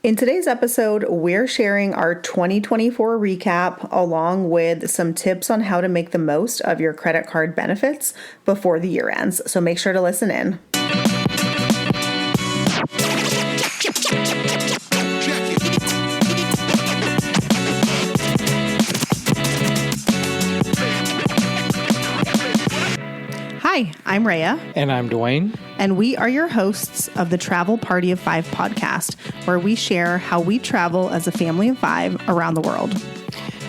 In today's episode, we're sharing our 2024 recap along with some tips on how to make the most of your credit card benefits before the year ends. So make sure to listen in. Hi, I'm Rhea. And I'm Dwayne. And we are your hosts of the Travel Party of Five podcast, where we share how we travel as a family of five around the world.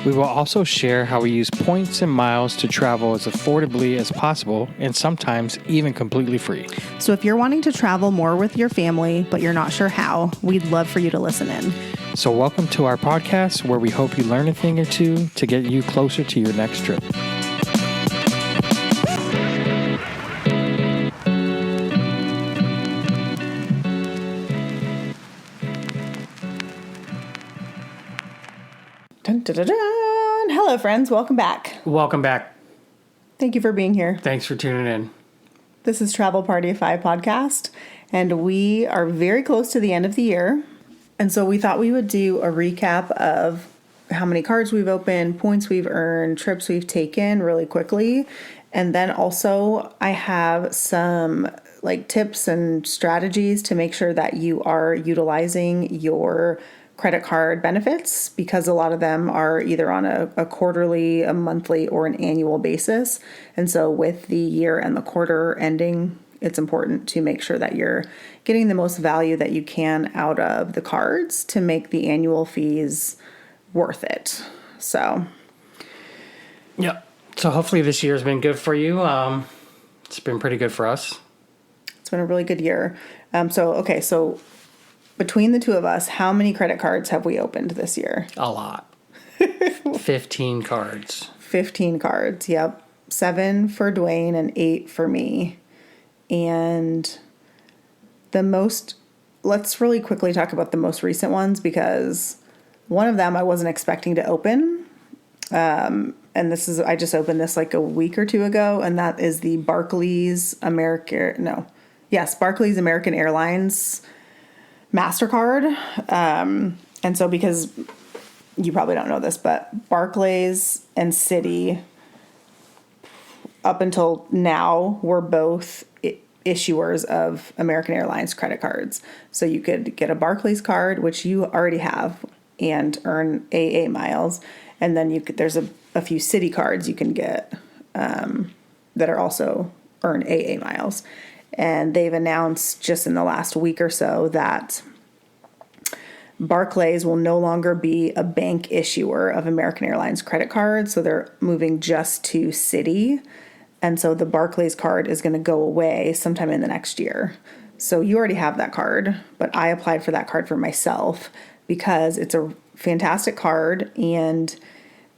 We will also share how we use points and miles to travel as affordably as possible and sometimes even completely free. So if you're wanting to travel more with your family, but you're not sure how, we'd love for you to listen in. So welcome to our podcast where we hope you learn a thing or two to get you closer to your next trip. Dun, dun, dun, dun. Hello, friends. Welcome back. Welcome back. Thank you for being here. Thanks for tuning in. This is Travel Party of Five podcast, and we are very close to the end of the year. And so we thought we would do a recap of how many cards we've opened, points we've earned, trips we've taken really quickly. And then also I have some tips and strategies to make sure that you are utilizing your credit card benefits, because a lot of them are either on a quarterly, a monthly, or an annual basis. And so with the year and the quarter ending, it's important to make sure that you're getting the most value that you can out of the cards to make the annual fees worth it. So, Yep. So hopefully this year has been good for you. It's been pretty good for us. It's been a really good year. So between the two of us, how many credit cards have we opened this year? A lot. 15 cards. 15 cards, yep. 7 for Dwayne and 8 for me. And let's really quickly talk about the most recent ones, because one of them I wasn't expecting to open. And I just opened this like a week or two ago, and that is the Barclays American Airlines MasterCard. And so, because you probably don't know this, but Barclays and Citi up until now were both issuers of American Airlines credit cards. So you could get a Barclays card, which you already have, and earn AA miles. And then there's a few Citi cards you can get that are also earn AA miles. And they've announced just in the last week or so that Barclays will no longer be a bank issuer of American Airlines credit cards. So they're moving just to Citi. And so the Barclays card is going to go away sometime in the next year. So you already have that card, but I applied for that card for myself because it's a fantastic card, and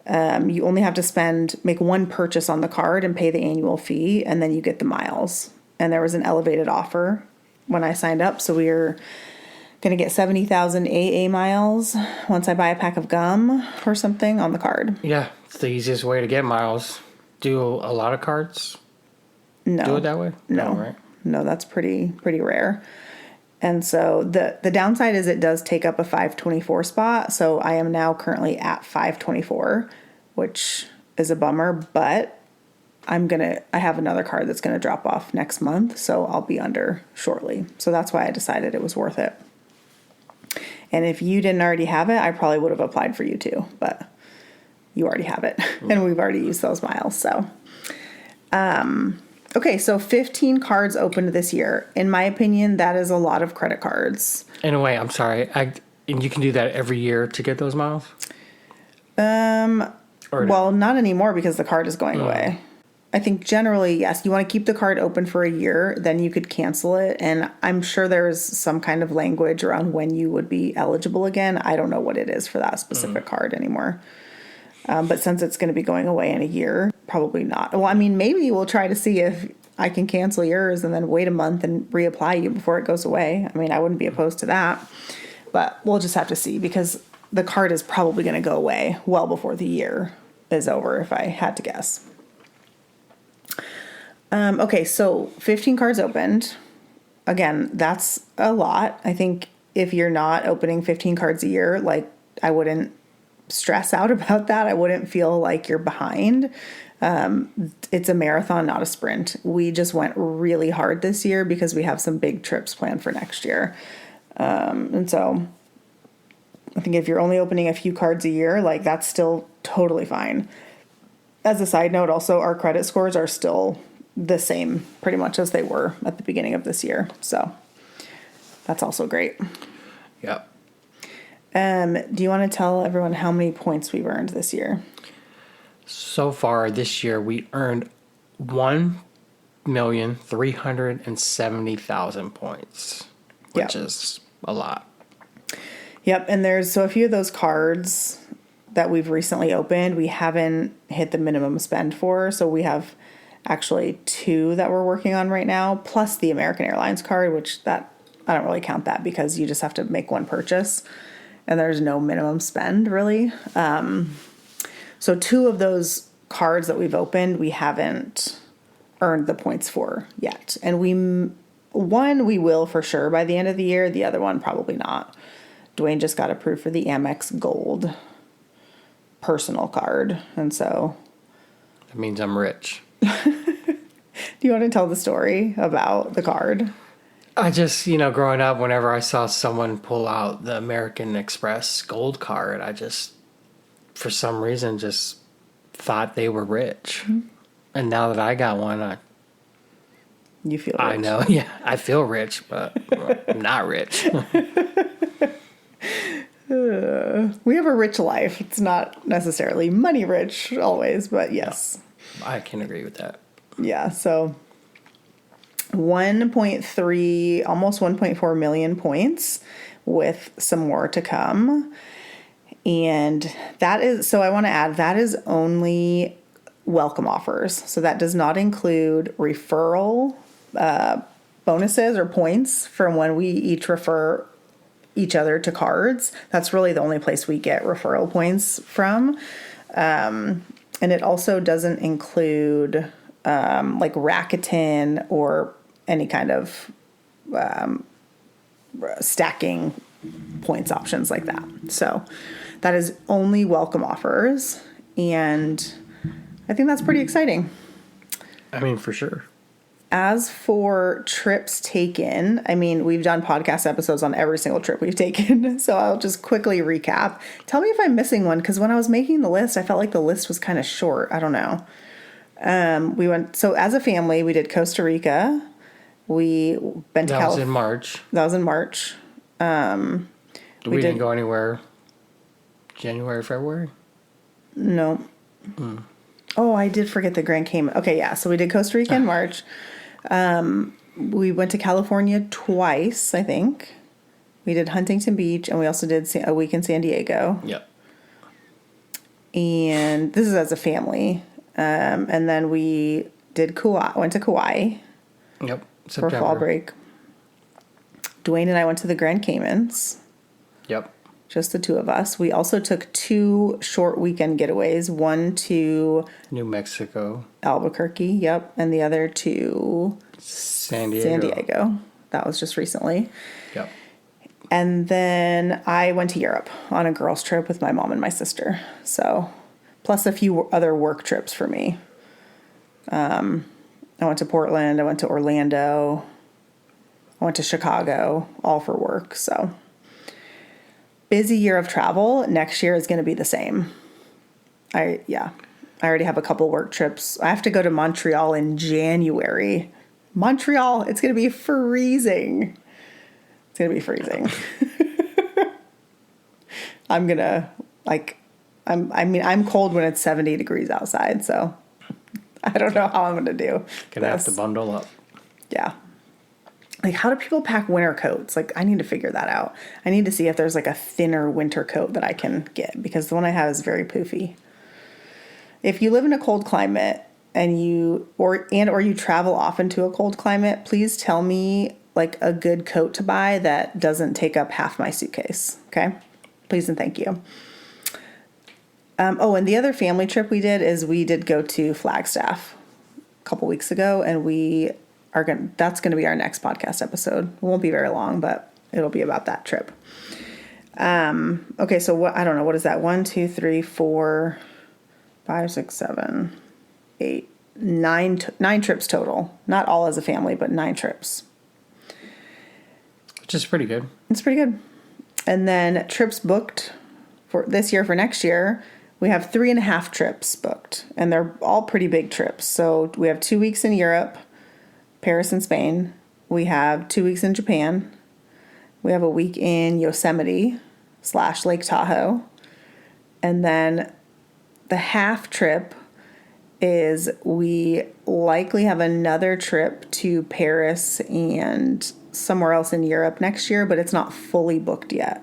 you only have to make one purchase on the card and pay the annual fee, and then you get the miles. And there was an elevated offer when I signed up. So we're going to get 70,000 AA miles once I buy a pack of gum or something on the card. Yeah, it's the easiest way to get miles. Do a lot of cards do it that way? No, right? No, that's pretty rare. And so the downside is it does take up a 524 spot. So I am now currently at 524, which is a bummer, but I have another card that's going to drop off next month, so I'll be under shortly. So that's why I decided it was worth it. And if you didn't already have it, I probably would have applied for you too, but you already have it, and we've already used those miles. So, okay, so 15 cards opened this year. In my opinion, that is a lot of credit cards. Anyway, I'm sorry. And you can do that every year to get those miles? Well, not anymore because the card is going away. I think generally, yes, you want to keep the card open for a year, then you could cancel it. And I'm sure there's some kind of language around when you would be eligible again. I don't know what it is for that specific card anymore. But since it's going to be going away in a year, probably not. Well, I mean, maybe we'll try to see if I can cancel yours and then wait a month and reapply you before it goes away. I mean, I wouldn't be opposed to that. But we'll just have to see, because the card is probably going to go away well before the year is over, if I had to guess. Okay, so 15 cards opened. Again, that's a lot. I think if you're not opening 15 cards a year, like I wouldn't stress out about that. I wouldn't feel like you're behind. It's a marathon, not a sprint. We just went really hard this year because we have some big trips planned for next year. And so I think if you're only opening a few cards a year, like that's still totally fine. As a side note, also our credit scores are still the same pretty much as they were at the beginning of this year. So that's also great. Yep. Do you want to tell everyone how many points we've earned this year? So far this year, we earned 1,370,000 points, which is a lot. Yep. And there's so a few of those cards that we've recently opened, we haven't hit the minimum spend for. So we have actually 2 that we're working on right now, plus the American Airlines card, which that I don't really count that because you just have to make one purchase and there's no minimum spend really. So 2 of those cards that we've opened, we haven't earned the points for yet. And one we will for sure by the end of the year. The other one probably not. Dwayne just got approved for the Amex Gold personal card. And so That means I'm rich. do you want to tell the story about the card? I just, growing up, whenever I saw someone pull out the American Express Gold card, I just, for some reason, just thought they were rich. Mm-hmm. And now that I got one, you feel rich. I know, yeah, I feel rich, but I'm not rich. We have a rich life. It's not necessarily money rich always, but yes. No, I can agree with that. Yeah, so 1.3, almost 1.4 million points with some more to come. And that is, so I want to add, that is only welcome offers. So that does not include referral bonuses or points from when we each refer each other to cards. That's really the only place we get referral points from. And it also doesn't include like Rakuten or any kind of stacking points options like that. So that is only welcome offers. And I think that's pretty exciting. I mean, for sure. As for trips taken, I mean, we've done podcast episodes on every single trip we've taken. So I'll just quickly recap. Tell me if I'm missing one, because when I was making the list, I felt like the list was kind of short. I don't know. So as a family, we did Costa Rica. We went to That was in March. That was in March. We didn't go anywhere January, February? No. Oh, I did forget the Grand Cayman. Okay, yeah. So we did Costa Rica in March. We went to California twice, I think. We did Huntington Beach, and we also did a week in San Diego. Yep. And this is as a family. And then we did went to Kauai. Yep. For fall break. Dwayne and I went to the Grand Caymans. Yep. Just the 2 of us. We also took 2 short weekend getaways. One to New Mexico. Albuquerque, yep. And the other to San Diego. San Diego. That was just recently. Yep. And then I went to Europe on a girls' trip with my mom and my sister. So, plus a few other work trips for me. I went to Portland. I went to Orlando. I went to Chicago, all for work. So, busy year of travel. Next year is going to be the same. I already have a couple work trips. I have to go to Montreal in January. Montreal, it's going to be freezing. It's going to be freezing. I'm cold when it's 70 degrees outside, so I don't know how I'm going to do. Gonna have to bundle up. Yeah. Like, how do people pack winter coats? Like, I need to figure that out. I need to see if there's like a thinner winter coat that I can get, because the one I have is very poofy. If you live in a cold climate and you travel often to a cold climate, please tell me like a good coat to buy that doesn't take up half my suitcase. Okay? Please and thank you. And the other family trip we did is we did go to Flagstaff a couple weeks ago, and that's going to be our next podcast episode. It won't be very long, but it'll be about that trip. Okay, so what, I don't know, what is that? 1, 2, 3, 4, 5, 6, 7, 8, 9, 9 trips total. Not all as a family, but 9 trips. Which is pretty good. It's pretty good. And then trips booked for this year, for next year, we have 3.5 trips booked, and they're all pretty big trips. So we have 2 weeks in Europe, Paris and Spain. We have 2 weeks in Japan. We have a week in Yosemite / Lake Tahoe. And then the half trip is we likely have another trip to Paris and somewhere else in Europe next year, but it's not fully booked yet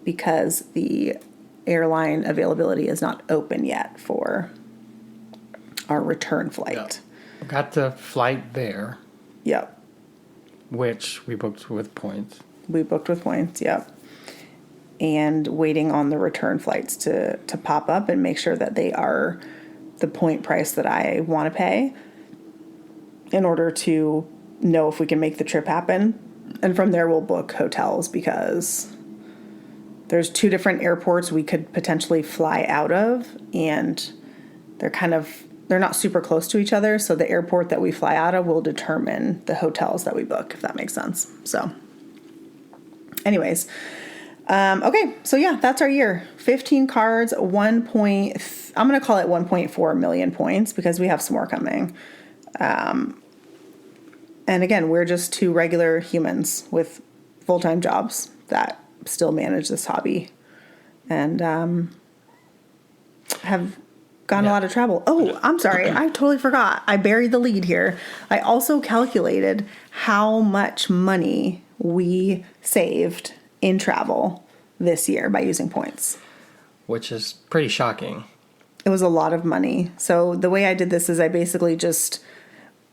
because the airline availability is not open yet for our return flight. Yep. Got the flight there. Yep. Which we booked with points. We booked with points, yep. And waiting on the return flights to pop up and make sure that they are the point price that I want to pay in order to know if we can make the trip happen. And from there, we'll book hotels because there's 2 different airports we could potentially fly out of, and they're not super close to each other. So the airport that we fly out of will determine the hotels that we book, if that makes sense. So anyways, okay. So yeah, that's our year. 15 cards, I'm going to call it 1.4 million points because we have some more coming. And again, we're just 2 regular humans with full-time jobs that still manage this hobby and have gotten a lot of travel. Oh, I'm sorry. I totally forgot. I buried the lead here. I also calculated how much money we saved in travel this year by using points. Which is pretty shocking. It was a lot of money. So the way I did this is I basically just,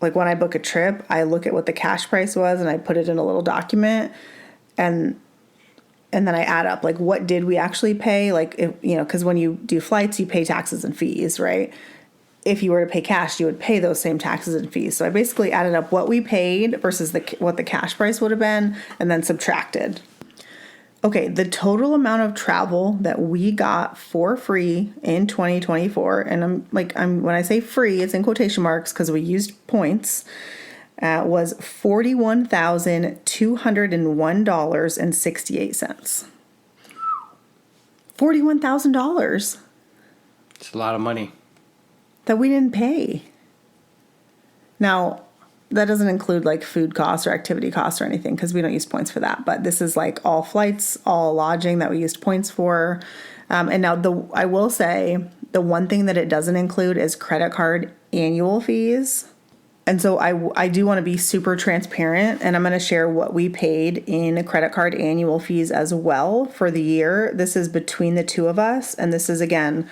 like when I book a trip, I look at what the cash price was and I put it in a little document, and then I add up, like, what did we actually pay? Like, if, because when you do flights, you pay taxes and fees, right? If you were to pay cash, you would pay those same taxes and fees. So I basically added up what we paid versus what the cash price would have been, and then subtracted. Okay, the total amount of travel that we got for free in 2024, and when I say free, it's in quotation marks because we used points, was $41,201.68. $41,000 It's a lot of money. that we didn't pay. Now, that doesn't include like food costs or activity costs or anything because we don't use points for that. But this is like all flights, all lodging that we used points for. And now I will say the one thing that it doesn't include is credit card annual fees. And so I do want to be super transparent, and I'm going to share what we paid in credit card annual fees as well for the year. This is between the 2 of us. And this is, again,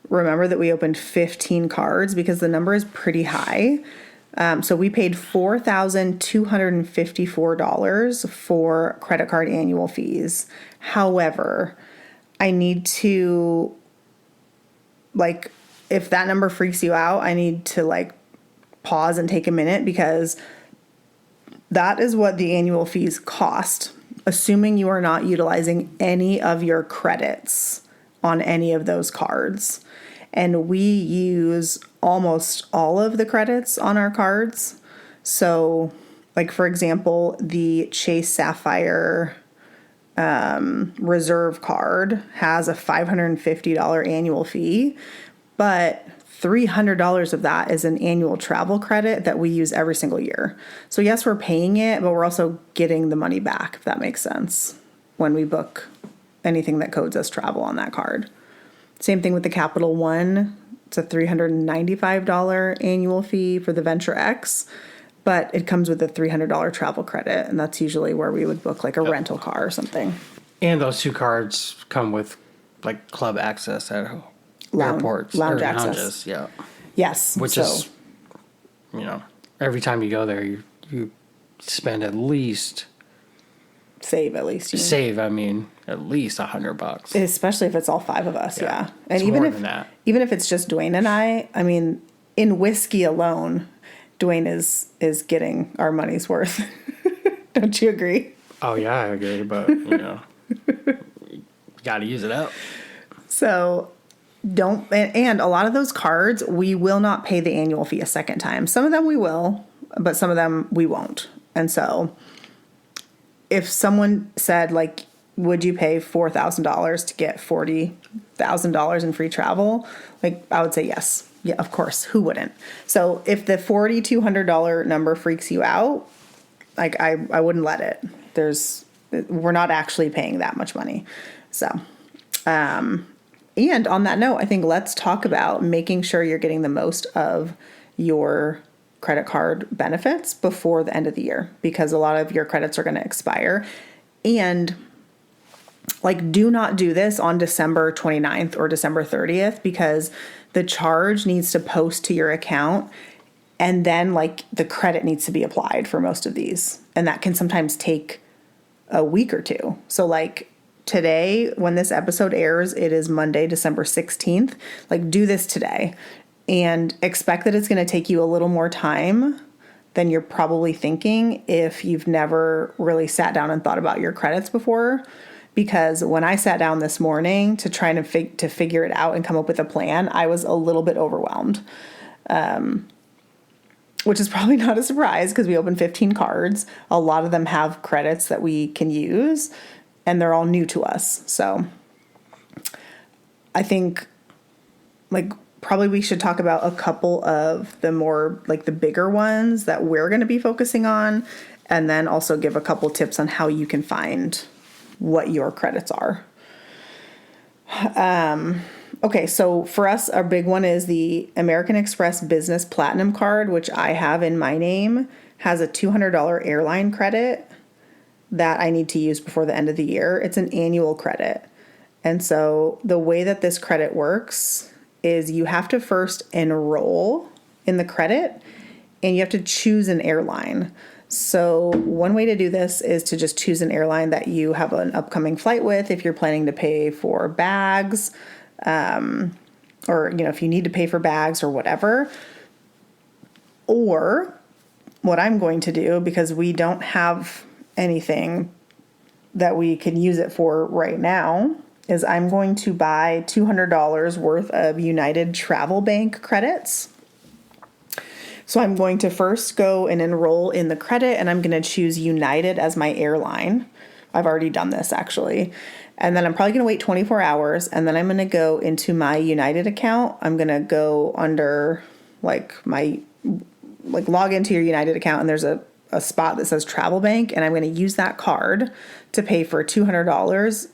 remember that we opened 15 cards because the number is pretty high. So we paid $4,254 for credit card annual fees. However, I need to, if that number freaks you out, I need to pause and take a minute because that is what the annual fees cost, assuming you are not utilizing any of your credits on any of those cards. And we use almost all of the credits on our cards. So, for example, the Chase Sapphire Reserve card has a $550 annual fee, but $300 of that is an annual travel credit that we use every single year. So yes, we're paying it, but we're also getting the money back, if that makes sense, when we book anything that codes us travel on that card. Same thing with the Capital One. It's a $395 annual fee for the Venture X, but it comes with a $300 travel credit, and that's usually where we would book a rental car or something. And those 2 cards come with club access at airports. Lounge access. Lounges, yeah. Yes. Which is, every time you go there, you spend at least... Save at least. At least $100. Especially if it's all 5 of us, yeah. And it's even more if than that. Even if it's just Dwayne and I in whiskey alone, Dwayne is getting our money's worth. Don't you agree? Oh yeah, I agree, but you got to use it up. So and a lot of those cards, we will not pay the annual fee a second time. Some of them we will, but some of them we won't. And so if someone said, like, would you pay $4,000 to get $40,000 in free travel? Like, I would say yes. Yeah, of course. Who wouldn't? So if the $4,200 number freaks you out, like, I wouldn't let it. We're not actually paying that much money. So, and on that note, I think let's talk about making sure you're getting the most of your credit card benefits before the end of the year, because a lot of your credits are going to expire. And like, do not do this on December 29th or December 30th, because the charge needs to post to your account, and then like the credit needs to be applied for most of these. And that can sometimes take a week or two. So like today, when this episode airs, it is Monday, December 16th. Like, do this today and expect that it's going to take you a little more time than you're probably thinking if you've never really sat down and thought about your credits before. Because when I sat down this morning to try to figure it out and come up with a plan, I was a little bit overwhelmed, which is probably not a surprise because we opened 15 cards. A lot of them have credits that we can use, and they're all new to us. So I think like probably we should talk about a couple of the more like the bigger ones that we're going to be focusing on, and then also give a couple tips on how you can find what your credits are. Okay, so for us, our big one is the American Express Business Platinum Card, which I have in my name, has a $200 airline credit that I need to use before the end of the year. It's an annual credit. And so the way that this credit works is you have to first enroll in the credit, and you have to choose an airline. So one way to do this is to just choose an airline that you have an upcoming flight with if you're planning to pay for bags, or, if you need to pay for bags or whatever. Or what I'm going to do, because we don't have anything that we can use it for right now, is I'm going to buy $200 worth of United Travel Bank credits. So I'm going to first go and enroll in the credit, and I'm going to choose United as my airline. I've already done this actually. And then I'm probably going to wait 24 hours, and then I'm going to go into my United account. I'm going to go under log into your United account, and there's a spot that says Travel Bank, and I'm going to use that card to pay for $200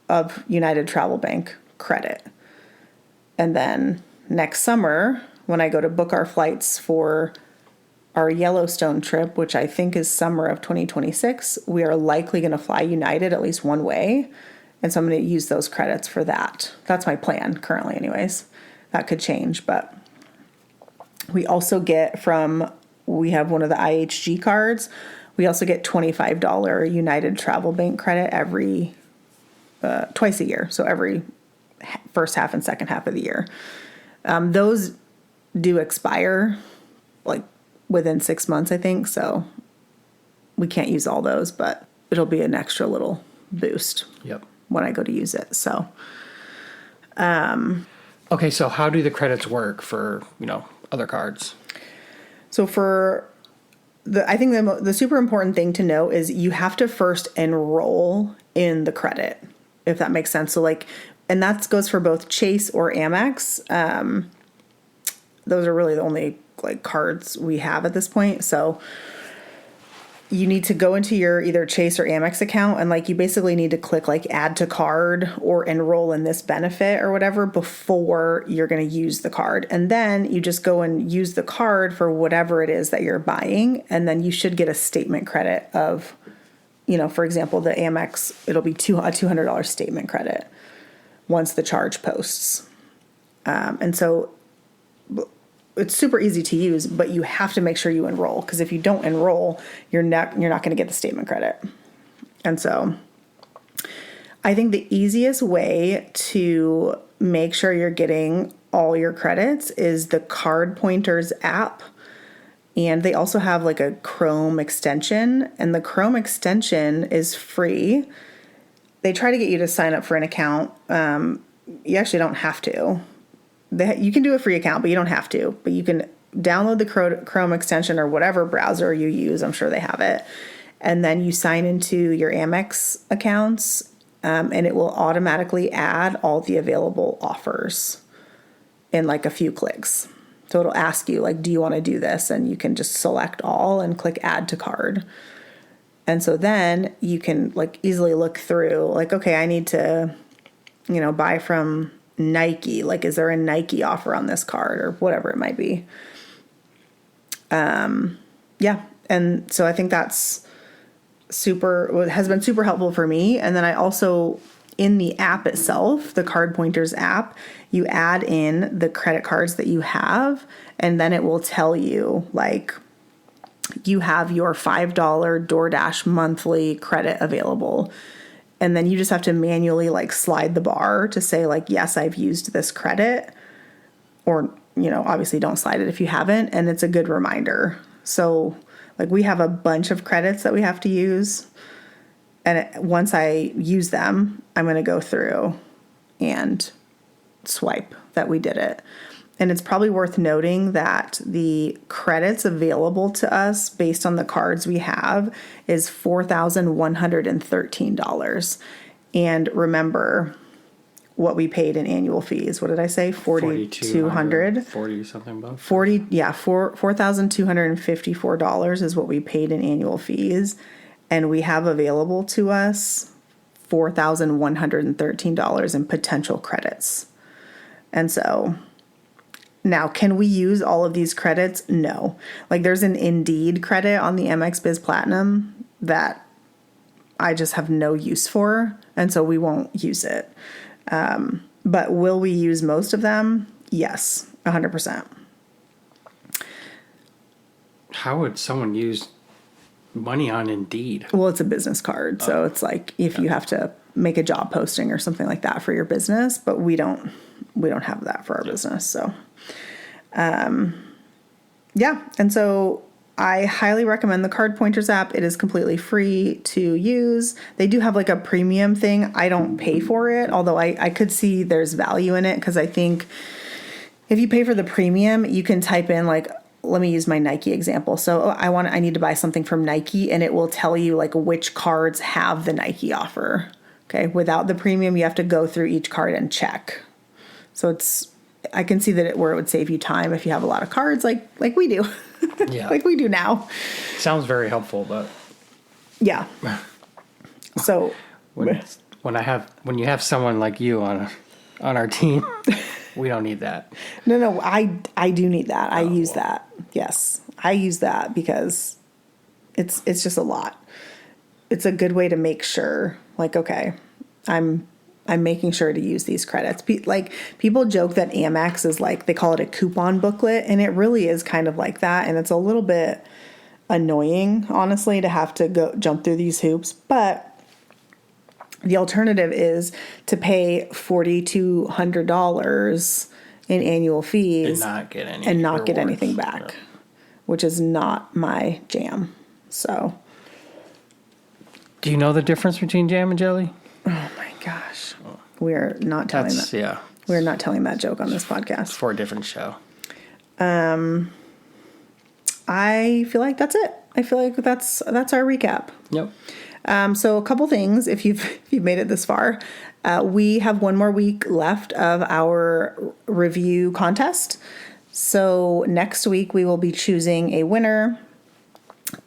of United Travel Bank credit. And then next summer, when I go to book our flights for our Yellowstone trip, which I think is summer of 2026, we are likely going to fly United at least one way. And so I'm going to use those credits for that. That's my plan currently anyways. That could change, but we also we have one of the IHG cards. We also get $25 United Travel Bank credit twice a year. So every first half and second half of the year. Those do expire like within 6 months, I think. So we can't use all those, but it'll be an extra little boost. Yep. When I go to use it. So, okay. So how do the credits work for, other cards? So I think the super important thing to know is you have to first enroll in the credit, if that makes sense. So and that goes for both Chase or Amex. Those are really the only cards we have at this point. So you need to go into your either Chase or Amex account, and you basically need to click add to card or enroll in this benefit or whatever before you're going to use the card. And then you just go and use the card for whatever it is that you're buying. And then you should get a statement credit of, for example, the Amex, it'll be a $200 statement credit once the charge posts. And so it's super easy to use, but you have to make sure you enroll, because if you don't enroll, you're not going to get the statement credit. And so I think the easiest way to make sure you're getting all your credits is the Card Pointers app. And they also have like a Chrome extension, and the Chrome extension is free. They try to get you to sign up for an account. You actually don't have to. You can do a free account, but you don't have to. But you can download the Chrome extension or whatever browser you use. I'm sure they have it. And then you sign into your Amex accounts, and it will automatically add all the available offers in like a few clicks. So it'll ask you, like, do you want to do this? And you can just select all and click add to card. And so then you can like easily look through, like, okay, I need to, buy from Nike. Like, is there a Nike offer on this card or whatever it might be? Yeah. And so I think that's has been super helpful for me. And then I also, in the app itself, the Card Pointers app, you add in the credit cards that you have, and then it will tell you, like, you have your $5 DoorDash monthly credit available. And then you just have to manually like slide the bar to say like, yes, I've used this credit, or, obviously don't slide it if you haven't. And it's a good reminder. So like we have a bunch of credits that we have to use. And once I use them, I'm going to go through and swipe that we did it. And it's probably worth noting that the credits available to us based on the cards we have is $4,113. And remember what we paid in annual fees. What did I say? $4,200. 40 something bucks. $4,254 is what we paid in annual fees. And we have available to us $4,113 in potential credits. And so now, can we use all of these credits? No. Like there's an Indeed credit on the MX Biz Platinum that I just have no use for, and so we won't use it. But will we use most of them? Yes, 100%. How would someone use money on Indeed? Well, it's a business card, so it's like if you have to make a job posting or something like that for your business, but we don't have that for our business. So, yeah. And so I highly recommend the Card Pointers app. It is completely free to use. They do have like a premium thing. I don't pay for it, although I could see there's value in it, because I think if you pay for the premium, you can type in like, let me use my Nike example. So I need to buy something from Nike, and it will tell you like which cards have the Nike offer. Okay. Without the premium, you have to go through each card and check. So I can see that where it would save you time if you have a lot of cards like we do. Yeah. Like we do now. Sounds very helpful, but yeah. So when you have someone like you on our team, we don't need that. No, I do need that. I use that. Yes. I use that because it's just a lot. It's a good way to make sure, like, okay, I'm making sure to use these credits. Like, people joke that Amex is like, they call it a coupon booklet, and it really is kind of like that. And it's a little bit annoying, honestly, to have to jump through these hoops. But the alternative is to pay $4,200 in annual fees and not get anything back, which is not my jam. So, do you know the difference between jam and jelly? Oh my gosh, we're not telling that. Yeah, we're not telling that joke on this podcast. It's for a different show. I feel like that's it. I feel like that's our recap. Yep. So a couple things, if you've made it this far, we have one more week left of our review contest. So next week we will be choosing a winner.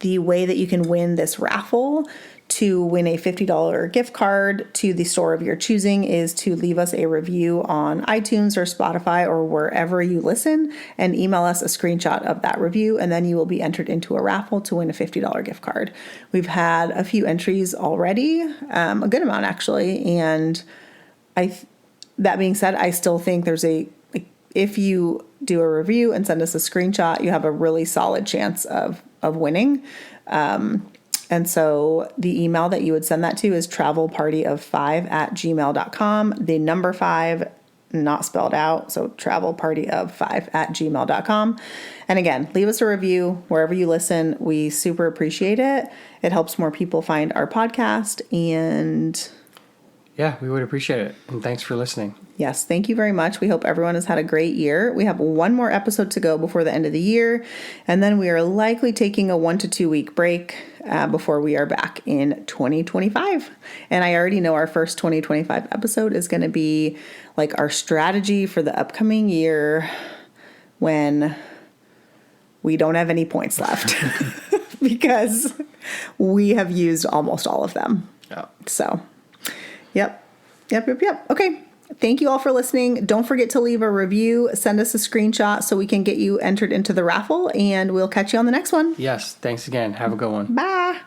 The way that you can win this raffle to win a $50 gift card to the store of your choosing is to leave us a review on iTunes or Spotify or wherever you listen, and email us a screenshot of that review, and then you will be entered into a raffle to win a $50 gift card. We've had a few entries already, a good amount actually, and that being said, I still think there's if you do a review and send us a screenshot, you have a really solid chance of winning. And so the email that you would send that to is travelpartyof5@gmail.com. The number 5, not spelled out. So travelpartyof5@gmail.com. And again, leave us a review wherever you listen. We super appreciate it. It helps more people find our podcast. And Yeah, we would appreciate it. And thanks for listening. yes, thank you very much. We hope everyone has had a great year. We have one more episode to go before the end of the year. And then we are likely taking a 1 to 2 week break before we are back in 2025. And I already know our first 2025 episode is going to be like our strategy for the upcoming year when we don't have any points left because we have used almost all of them. Yeah. So, yep. Okay. Thank you all for listening. Don't forget to leave a review. Send us a screenshot so we can get you entered into the raffle, and we'll catch you on the next one. Yes. Thanks again. Have a good one. Bye.